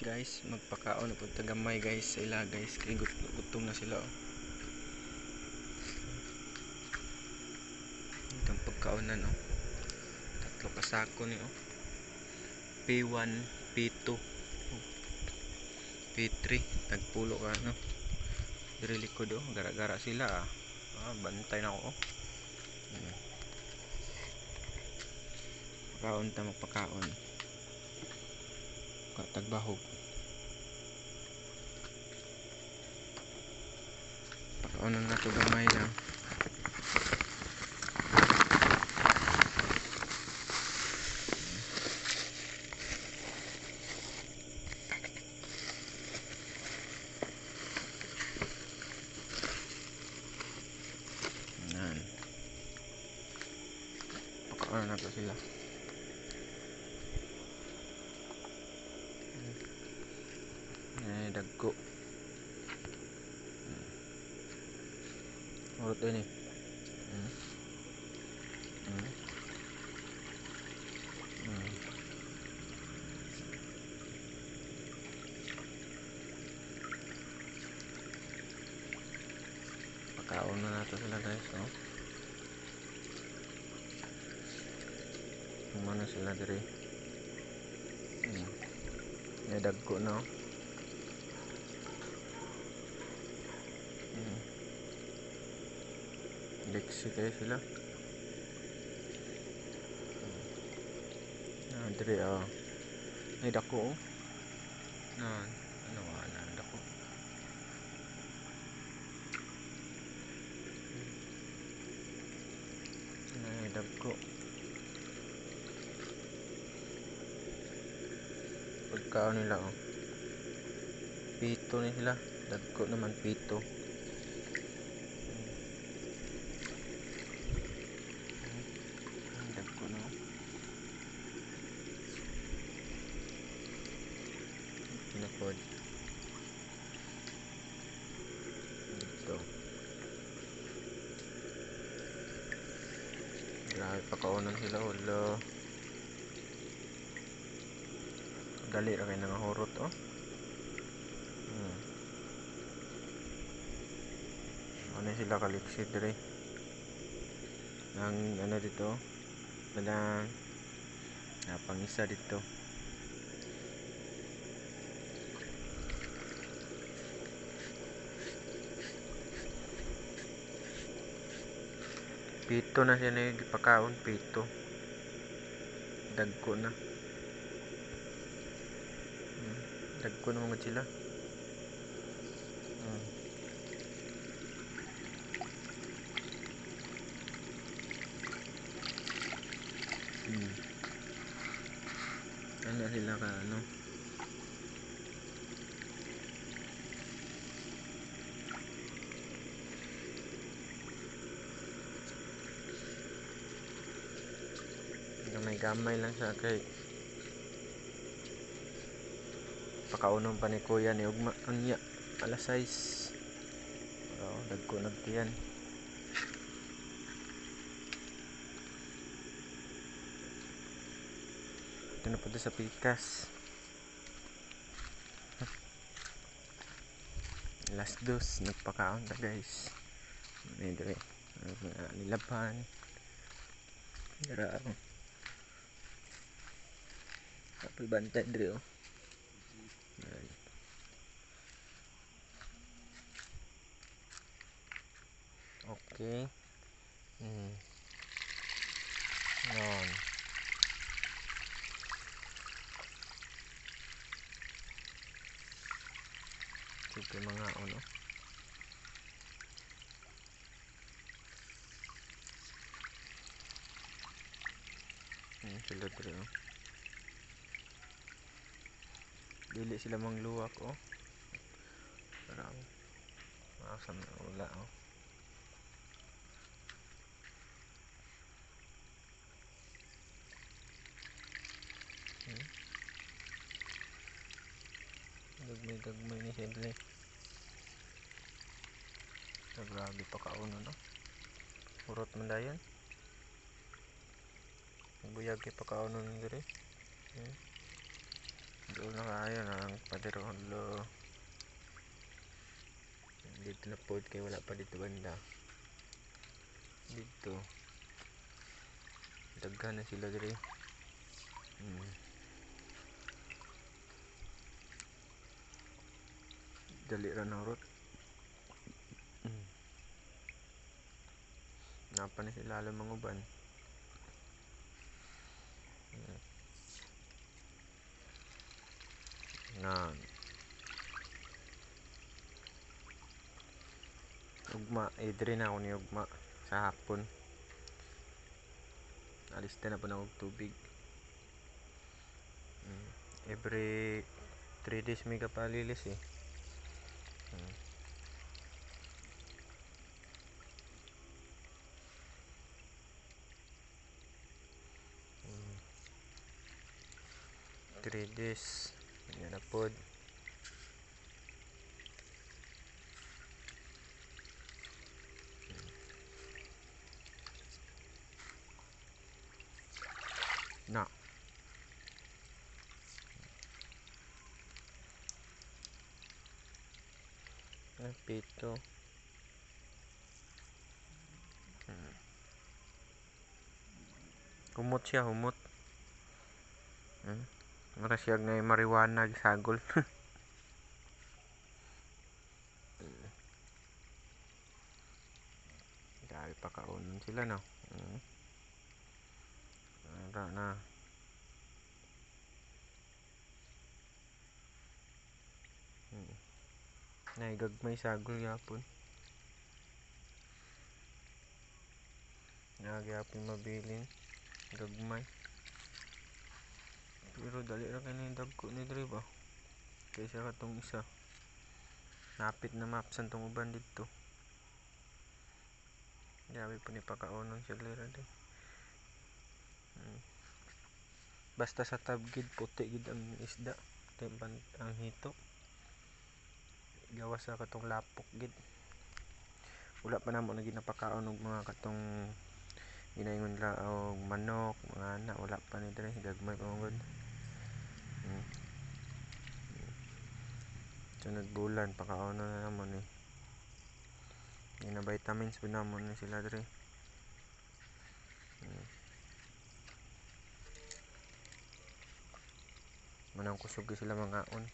Guys, magpakaon na po tagamay guys sa ila guys, kay gutom na sila oh. Itong pagkaonan oh. Tatlo kasako ni oh. P1, P2, P3, tagpulo ka no. Diri likod oh, gara-gara sila ah. Bantay na ako oh. Pagkaon ta magpakaon. Tagbahog. Pagkaonan na to gamay lang. Yan. Pagkaonan na to sila. Dagko urut ini pakaon na nato sila guys no? Kumana sila diri dagko na oh. Diksi kayo sila. Diri ay dako oh. Ano wala dako. Ay dagko. Pagkaon nila oh. Pito ni sila. Dagko naman pito. Tinapod dito. Grabe pakaonan sila wala. Dali ra kay nangahurot oh. Ano sila kaliksid dire. Ang ano dito madang pangisa dito. Pito na siya na ipakaon, pito. Dagko na. Dagko na mga sila. Ano sila ka ano? Gamay lang sa kay pakaunon pa ni kuya ni ugma anya alas 6 dagko nagtiyan. Ito na po sa pikas alas 2 nagpakaon ta guys. Dire nilaban dira apel bantay dire oh. Okay. Non. Sige mga ano. Sila dire oh. Dili sila mangluwak oh. Parang masam na wala oh. Dagmay ni siya dire. Grabe pakauno no. Urot man dayon. Buyag kay pakauno ni dire. na kaya na ang paderoon lo. Dito na pod kay wala pa dito banda. Dito daghan na sila diri. Dali ra na rot. Napa na sila alam manguban. Nan ugma diri na ako ni ugma sa hapon. Alis na po na og tubig. Every 3 days may kapalilis eh. Mm. 3 days yan na pod. Na pito. Humot siya, humot. Mara siya nga marijuana gisagol. Dahil pa kaunon sila no. Ara na. Naigagmay sagol yapon. Nagyapon mabilin. Gagmay. Pero dali ra kay ni dagko ni diri ba. Kaysa katong isa. Napit na mapsan tong uban dito. Grabe po ni pakaunon siya lira din. Basta sa tabgid puti gid ang isda. Timban ang hito. Gawas sa katong lapok gid. Wala pa namo na ginapakaon og mga katong ginaingon la og manok, mga ana wala pa ni dire gagmay pa mong sunod bulan pakaon na namon eh. Ina vitamins pa namon ni sila dire. Manang kusog sila mangaon.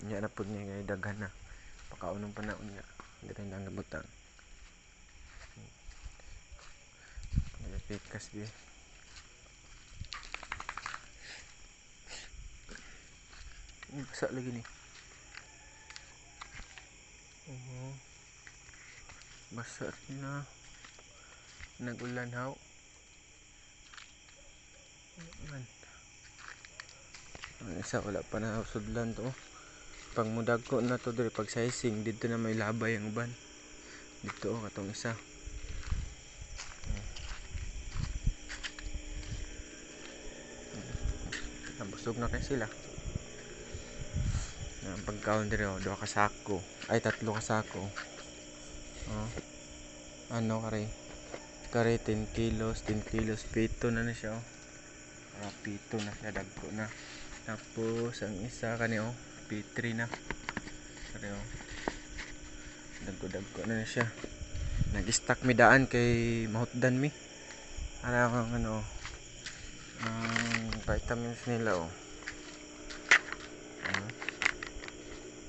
Nya na pud ni kay daghan na. Pakaunon pa naon nga. Dire lang gabutan. Pikas di. Basa lagi ni. Basa na. Nagulan haw. Ang isa wala pa na sudlan to. Pag mudagko na to dire pag sizing dito na may labay ang uban. Dito katong isa. Nabusog na kay sila. Pagkaon dire 2 ka sako. Ay 3 ka sako. Ano kare 10 kilos pito na siya pito na siya dagko na. Tapos ang isa kani P3 na kare dagko na siya. Nag-stock mi daan kay mahutdan mi ara ang vitamins nila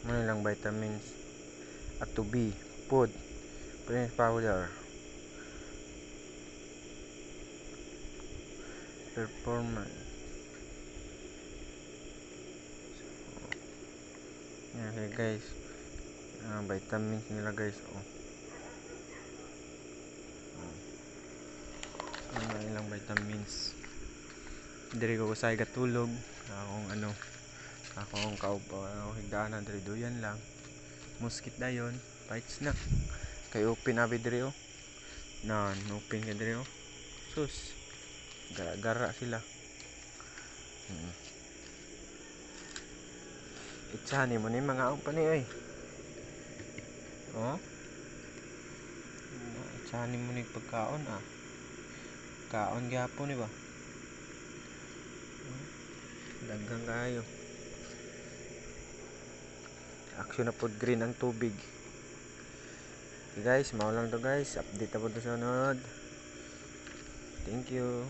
lang vitamins at to be food prince powder performance. Okay guys, vitamins nila guys ano ilang vitamins. Diri ko usay gatulog akong kaupo higdaan na diri duyan lang muskit dayon bites na kay open abi diri open ka diri sus gara sila. Itsahan mo ni mga pa ni oy. Itsahan mo ni pagkaon kaon gyapon ni ba. Daghang kayo. Action na pod green ang tubig. Okay guys, mao lang to guys. Update na po to sa sunod. Thank you.